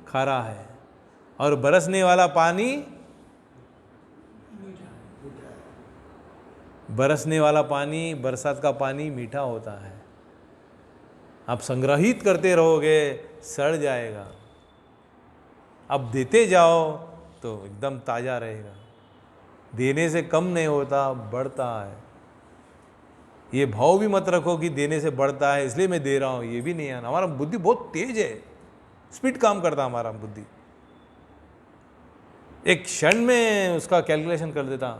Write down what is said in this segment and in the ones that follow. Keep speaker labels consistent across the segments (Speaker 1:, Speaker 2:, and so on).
Speaker 1: खारा है, और बरसने वाला पानी, बरसने वाला पानी, बरसात का पानी मीठा होता है। आप संग्रहित करते रहोगे सड़ जाएगा, अब देते जाओ तो एकदम ताज़ा रहेगा। देने से कम नहीं होता, बढ़ता है। ये भाव भी मत रखो कि देने से बढ़ता है इसलिए मैं दे रहा हूँ, ये भी नहीं है। हमारा बुद्धि बहुत तेज है, स्पीड काम करता है हमारा बुद्धि, एक क्षण में उसका कैलकुलेशन कर देता,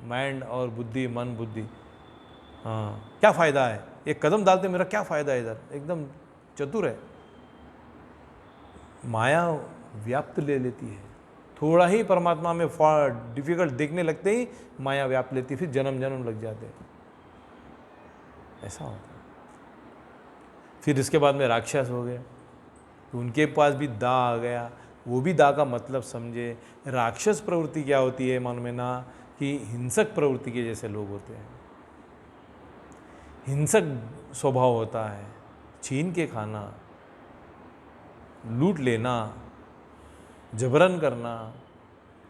Speaker 1: माइंड और बुद्धि, मन बुद्धि। हाँ, क्या फ़ायदा है, एक कदम डालते मेरा क्या फ़ायदा है, इधर एकदम चतुर है। माया व्याप्त ले लेती है, थोड़ा ही परमात्मा में डिफिकल्ट देखने लगते ही माया व्याप्त लेती, फिर जन्म जन्म लग जाते, ऐसा होता। फिर इसके बाद में राक्षस हो गए, तो उनके पास भी दा आ गया। वो भी दा का मतलब समझे। राक्षस प्रवृत्ति क्या होती है मन में ना, कि हिंसक प्रवृत्ति के जैसे लोग होते हैं, हिंसक स्वभाव होता है, छीन के खाना, लूट लेना, जबरन करना,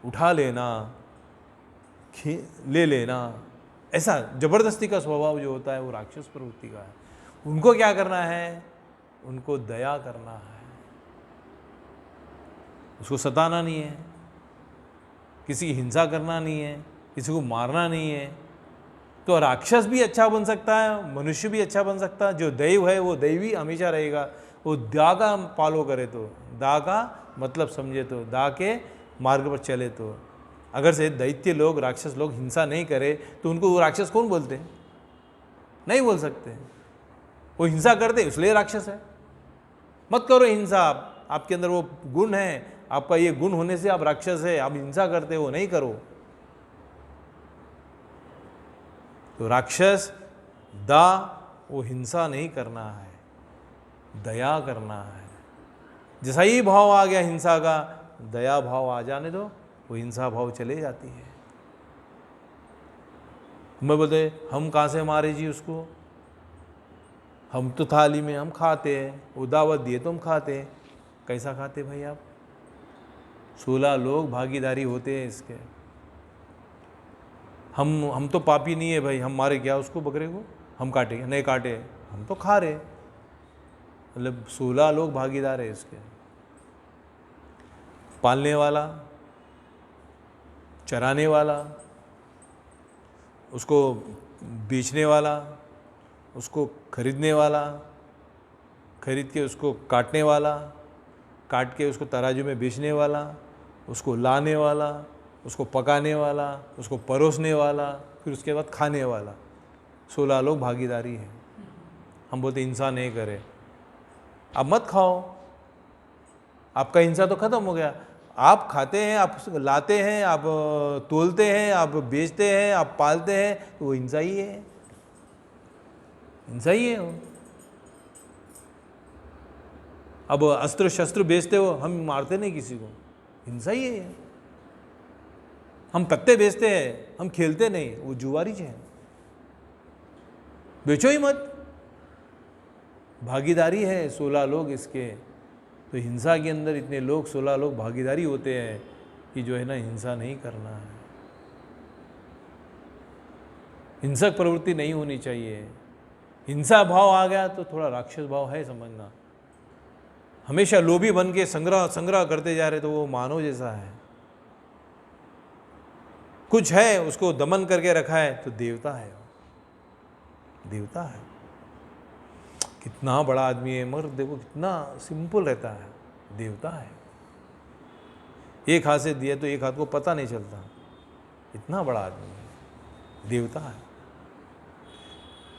Speaker 1: उठा लेना, ले लेना, ऐसा जबरदस्ती का स्वभाव जो होता है वो राक्षस प्रवृत्ति का है। उनको क्या करना है, उनको दया करना है, उसको सताना नहीं है, किसी की हिंसा करना नहीं है, किसी को मारना नहीं है। तो राक्षस भी अच्छा बन सकता है, मनुष्य भी अच्छा बन सकता है। जो दैव है वो दैवी हमेशा रहेगा। वो दा का फॉलो करे तो, दा का मतलब समझे तो, दा के मार्ग पर चले तो। अगर से दैत्य लोग, राक्षस लोग हिंसा नहीं करे तो उनको वो राक्षस कौन बोलते हैं? नहीं बोल सकते। वो हिंसा करते इसलिए राक्षस है। मत करो हिंसा, आपके अंदर वो गुण है, आपका ये गुण होने से आप राक्षस है, आप हिंसा करते हो, नहीं करो। तो राक्षस दा, वो हिंसा नहीं करना है, दया करना है। जैसा ही भाव आ गया हिंसा का, दया भाव आ जाने दो, वो हिंसा भाव चले जाती है। मैं बोलते हम कहाँ से मारे जी उसको, हम तो थाली में हम खाते हैं, वो दावत दिए तो हम खाते हैं। कैसा खाते भाई आप? 16 लोग भागीदारी होते हैं इसके। हम तो पापी नहीं है भाई, हम मारे क्या उसको, बकरे को हम काटे नहीं काटे, हम तो खा रहे। मतलब 16 लोग भागीदार है इसके। पालने वाला, चराने वाला, उसको बेचने वाला, उसको खरीदने वाला, खरीद के उसको काटने वाला, काट के उसको तराजू में बेचने वाला, उसको लाने वाला, उसको पकाने वाला, उसको परोसने वाला, फिर उसके बाद खाने वाला। 16 लोग भागीदारी है। हम बोलते हिंसा नहीं करे, अब मत खाओ, आपका हिंसा तो खत्म हो गया। आप खाते हैं, आप लाते हैं, आप तोलते हैं, आप बेचते हैं, आप पालते हैं, तो वो हिंसा ही है, हिंसा ही है वो। अब अस्त्र शस्त्र बेचते हो, हम मारते नहीं किसी को, हिंसा ही है। हम पत्ते बेचते हैं, हम खेलते नहीं, वो जुआरी है, बेचो ही मत। भागीदारी है 16 लोग इसके। तो हिंसा के अंदर इतने लोग, 16 लोग भागीदारी होते हैं कि जो है ना, हिंसा नहीं करना है, हिंसक प्रवृत्ति नहीं होनी चाहिए। हिंसा भाव आ गया तो थोड़ा राक्षस भाव है, समझना। हमेशा लोभी बन के संग्रह करते जा रहे तो वो मानव जैसा है। कुछ है उसको दमन करके रखा है तो देवता है, देवता है। कितना बड़ा आदमी है, मगर देखो कितना सिंपल रहता है, देवता है। एक हाथ से दिया तो एक हाथ को पता नहीं चलता, इतना बड़ा आदमी है, देवता है।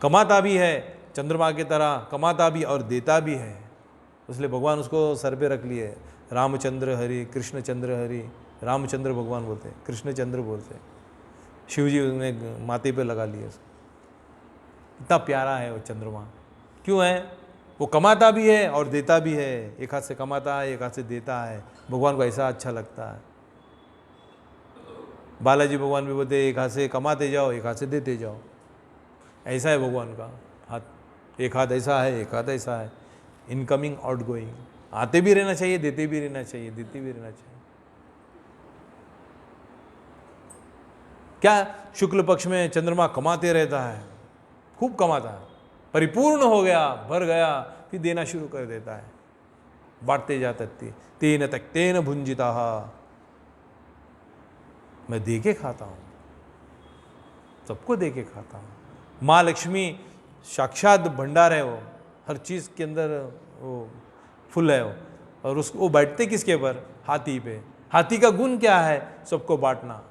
Speaker 1: कमाता भी है, चंद्रमा की तरह कमाता भी और देता भी है, इसलिए भगवान उसको सर पे रख लिए। रामचंद्र हरि, कृष्णचंद्र हरि, रामचंद्र भगवान बोलते हैं, कृष्णचंद्र बोलते हैं। शिव जी उसने माथे पे लगा लिए उसको। इतना प्यारा है वो चंद्रमा। क्यों है? वो कमाता भी है और देता भी है। एक हाथ से कमाता है, एक हाथ से देता है। भगवान को ऐसा अच्छा लगता है। बालाजी भगवान भी बोलते एक हाथ से कमाते जाओ, एक हाथ से देते जाओ। ऐसा है भगवान का हाथ, एक हाथ ऐसा है, एक हाथ ऐसा है, इनकमिंग आउटगोइंग। आते भी रहना चाहिए, देते भी रहना चाहिए, देते भी रहना चाहिए। क्या शुक्ल पक्ष में चंद्रमा कमाते रहता है, खूब कमाता है, परिपूर्ण हो गया, भर गया, फिर देना शुरू कर देता है, बांटते जाते तेन त्यक्तेन भुंजिता। मैं दे के खाता हूं, सबको दे के खाता हूं। माँ लक्ष्मी साक्षात भंडार है, वो हर चीज के अंदर वो फुल है वो। और उसको वो बैठते किसके पर? हाथी पे। हाथी का गुण क्या है? सबको बांटना।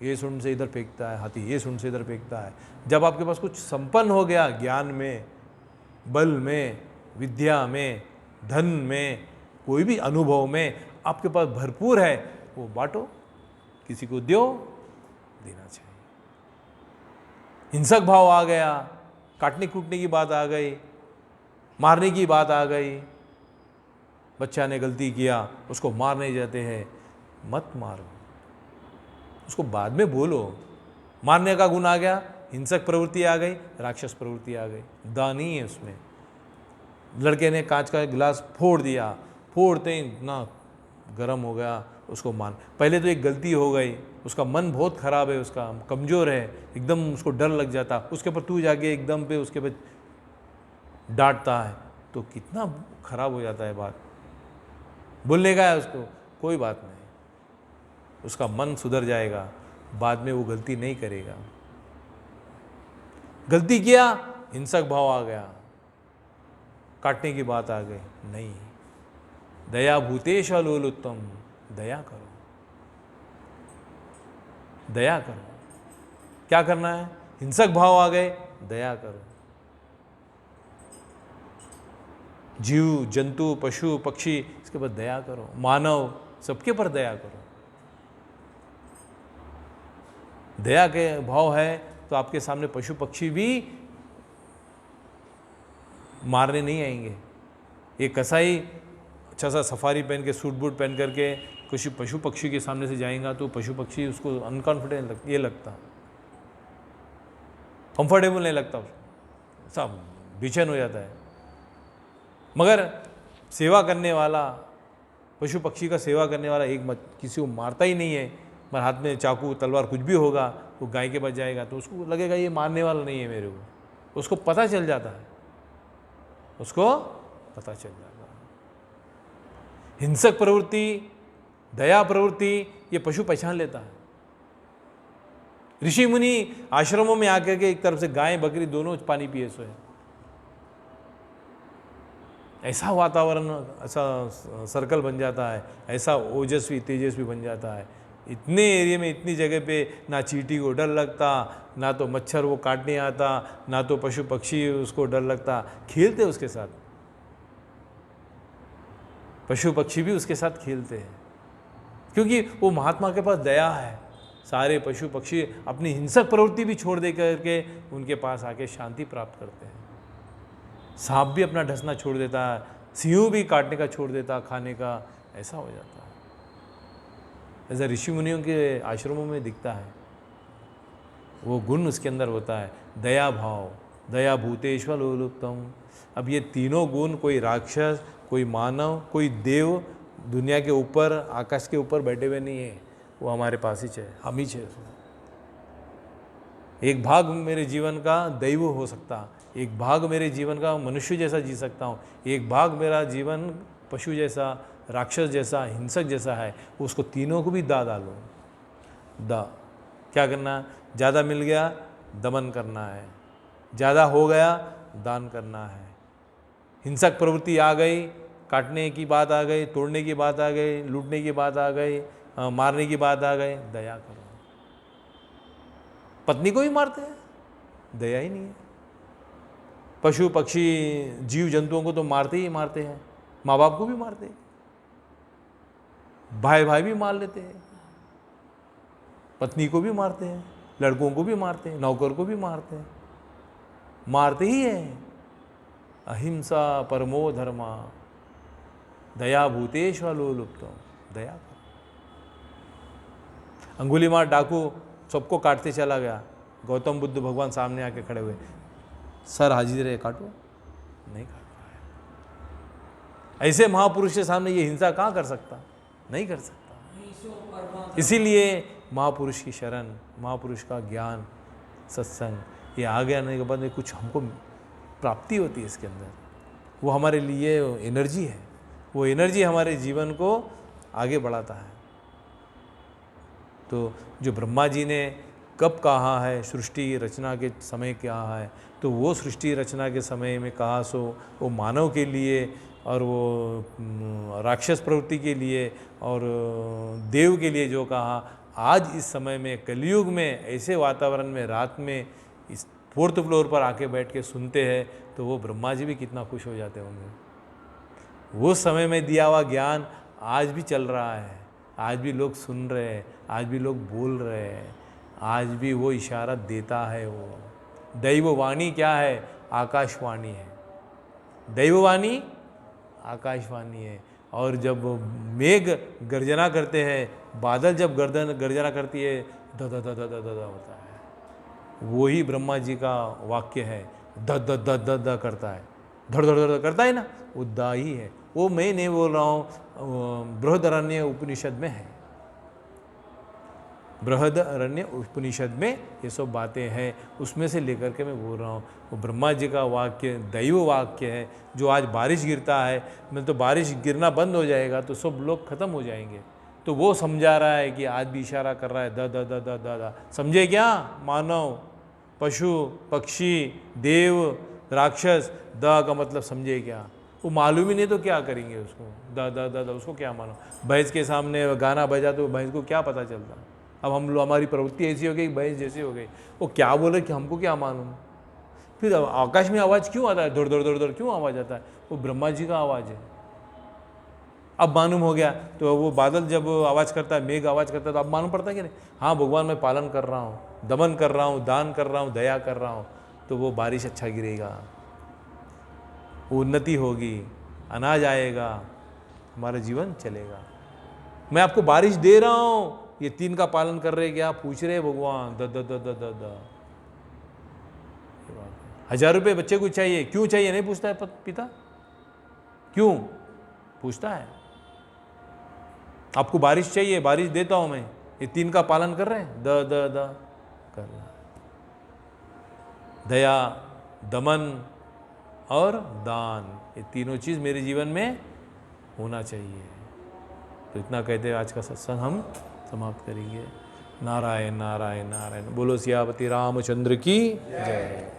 Speaker 1: ये सुन से इधर फेंकता है हाथी, ये सुन से इधर फेंकता है। जब आपके पास कुछ संपन्न हो गया, ज्ञान में, बल में, विद्या में, धन में, कोई भी अनुभव में आपके पास भरपूर है, वो बांटो, किसी को दो, देना चाहिए। हिंसक भाव आ गया, काटने कूटने की बात आ गई, मारने की बात आ गई, बच्चा ने गलती किया, उसको मारने जाते हैं, मत मारो, उसको बाद में बोलो। मारने का गुण आ गया, हिंसक प्रवृत्ति आ गई, राक्षस प्रवृत्ति आ गई, दान नहीं है उसमें। लड़के ने कांच का गिलास फोड़ दिया, फोड़ते ही इतना गर्म हो गया, उसको मान, पहले तो एक गलती हो गई, उसका मन बहुत खराब है, उसका कमजोर है, एकदम उसको डर लग जाता, उसके ऊपर तू जाके एकदम पे उसके ऊपर डांटता है तो कितना खराब हो जाता है बात। बोलने का है उसको, कोई बात नहीं, उसका मन सुधर जाएगा, बाद में वो गलती नहीं करेगा। गलती किया, हिंसक भाव आ गया, काटने की बात आ गई, नहीं। दया भूतेश लोलुत्तम, दया करो, दया करो। क्या करना है? हिंसक भाव आ गए, दया करो। जीव जंतु पशु पक्षी, इसके पर दया करो, मानव, सबके पर दया करो। दया के भाव है तो आपके सामने पशु पक्षी भी मारने नहीं आएंगे। एक कसाई अच्छा सा सफारी पहन के, सूट बूट पहन करके कुछ पशु पक्षी के सामने से जाएगा तो पशु पक्षी उसको अनकॉन्फिडेंट ये लगता, कंफर्टेबल नहीं लगता, सब बेचैन हो जाता है। मगर सेवा करने वाला, पशु पक्षी का सेवा करने वाला एक किसी को मारता ही नहीं है, मगर हाथ में चाकू तलवार कुछ भी होगा, वो गाय के पास जाएगा तो उसको लगेगा ये मारने वाला नहीं है मेरे को, उसको पता चल जाता है, उसको पता चल जाता है। हिंसक प्रवृत्ति, दया प्रवृत्ति, ये पशु पहचान लेता है। ऋषि मुनि आश्रमों में आकर के एक तरफ से गाय बकरी दोनों पानी पिए सो है, ऐसा वातावरण, ऐसा सर्कल बन जाता है, ऐसा ओजस्वी तेजस्वी बन जाता है। इतने एरिया में, इतनी जगह पे ना चींटी को डर लगता, ना तो मच्छर वो काटने आता, ना तो पशु पक्षी उसको डर लगता, खेलते उसके साथ, पशु पक्षी भी उसके साथ खेलते हैं, क्योंकि वो महात्मा के पास दया है। सारे पशु पक्षी अपनी हिंसक प्रवृत्ति भी छोड़ दे करके उनके पास आके शांति प्राप्त करते हैं। सांप भी अपना ढसना छोड़ देता है, सिंह भी काटने का छोड़ देता, खाने का, ऐसा हो जाता है। ऐसा ऋषि मुनियों के आश्रमों में दिखता है, वो गुण उसके अंदर होता है, दया भाव, दया भूतेश्वर लोलुप्तम। अब ये तीनों गुण, कोई राक्षस, कोई मानव, कोई देव दुनिया के ऊपर, आकाश के ऊपर बैठे हुए नहीं है, वो हमारे पास ही है, हम ही है। एक भाग मेरे जीवन का दैव हो सकता, एक भाग मेरे जीवन का मनुष्य जैसा जी सकता हूँ, एक भाग मेरा जीवन पशु जैसा, राक्षस जैसा, हिंसक जैसा है, उसको तीनों को भी डालो। क्या करना? ज़्यादा मिल गया दमन करना है, ज़्यादा हो गया दान करना है। हिंसक प्रवृत्ति आ गई, काटने की बात आ गई, तोड़ने की बात आ गई, लूटने की बात आ गई, मारने की बात आ गई, दया करो। पत्नी को भी मारते हैं, दया ही नहीं है। पशु पक्षी जीव जंतुओं को तो मारते ही मारते हैं, माँ बाप को भी मारते हैं, भाई भाई भी मार लेते हैं, पत्नी को भी मारते हैं, लड़कों को भी मारते हैं, नौकर को भी मारते हैं, मारते ही हैं। अहिंसा परमो धर्मा, दया भूतेश्वर लोलुप्तम, दया करो। अंगुलीमाल डाकू सबको काटते चला गया, गौतम बुद्ध भगवान सामने आके खड़े हुए, सर हाजिर है, काटो, नहीं काट पाया। ऐसे महापुरुष के सामने ये हिंसा कहाँ कर सकता? नहीं कर सकता। इसीलिए महापुरुष की शरण, महापुरुष का ज्ञान, सत्संग, ये आगे आने के बाद में कुछ हमको प्राप्ति होती है इसके अंदर। वो हमारे लिए एनर्जी है, वो एनर्जी हमारे जीवन को आगे बढ़ाता है। तो जो ब्रह्मा जी ने कब कहा है, सृष्टि रचना के समय क्या है, तो वो सृष्टि रचना के समय में कहा सो वो मानव के लिए और वो राक्षस प्रवृत्ति के लिए और देव के लिए जो कहा, आज इस समय में कलयुग में ऐसे वातावरण में रात में इस 4th फ्लोर पर आके बैठ के सुनते हैं, तो वो ब्रह्मा जी भी कितना खुश हो जाते होंगे। वो समय में दिया हुआ ज्ञान आज भी चल रहा है, आज भी लोग सुन रहे हैं, आज भी लोग बोल रहे हैं, आज भी वो इशारा देता है। वो दैववाणी क्या है? आकाशवाणी है। दैववाणी आकाशवाणी है। और जब मेघ गर्जना करते हैं, बादल जब गर्जना करती है, the the the the the the होता है। वही ब्रह्मा जी का वाक्य है, the the the the the करता है, धड़ धड़ धड़ करता है ना, वो दा ही है। वो मैं नहीं बोल रहा हूँ, बृहदारण्य उपनिषद में है। बृहदारण्य उपनिषद में ये सब बातें हैं, उसमें से लेकर के मैं बोल रहा हूँ। वो ब्रह्मा जी का वाक्य दैव वाक्य है। जो आज बारिश गिरता है, मैं तो बारिश गिरना बंद हो जाएगा तो सब लोग खत्म हो जाएंगे, तो वो समझा रहा है कि आज भी इशारा कर रहा है, the the the the the the. समझे क्या? मानव, पशु, पक्षी, देव, राक्षस, द का मतलब समझे क्या? वो मालूम ही नहीं तो क्या करेंगे उसको, द द द द, उसको क्या मानो? भैंस के सामने गाना बजा तो भैंस को क्या पता चलता? अब हम लोग, हमारी प्रवृत्ति ऐसी हो गई, भैंस जैसी हो गई, वो क्या बोले कि हमको क्या मालूम? फिर आकाश में आवाज़ क्यों आता है, दौड़ दौड़ दौड़ दौड़ क्यों आवाज़ आता है? वो ब्रह्मा जी का आवाज़ है। अब मालूम हो गया, तो वो बादल जब आवाज़ करता है, मेघ आवाज़ करता है, तो अब मालूम पड़ता है कि नहीं? हाँ, भगवान मैं पालन कर रहा हूँ, दमन कर रहा हूँ, दान कर रहा हूँ, दया कर रहा हूँ, तो वो बारिश अच्छा गिरेगा, उन्नति होगी, अनाज आएगा, हमारा जीवन चलेगा। मैं आपको बारिश दे रहा हूँ, ये 3 का पालन कर रहे क्या? पूछ रहे भगवान, the the the the the the. 1000 रुपये बच्चे को चाहिए, क्यों चाहिए? नहीं पूछता है पिता, क्यों पूछता है? आपको बारिश चाहिए, बारिश देता हूं मैं, ये 3 का पालन कर रहे हैं, द द द कर रहा। दया, दमन और दान, ये तीनों चीज मेरे जीवन में होना चाहिए। तो इतना कहते हैं आज का सत्संग हम समाप्त करेंगे। नारायण नारायण नारायण। बोलो सियापति रामचंद्र की जय।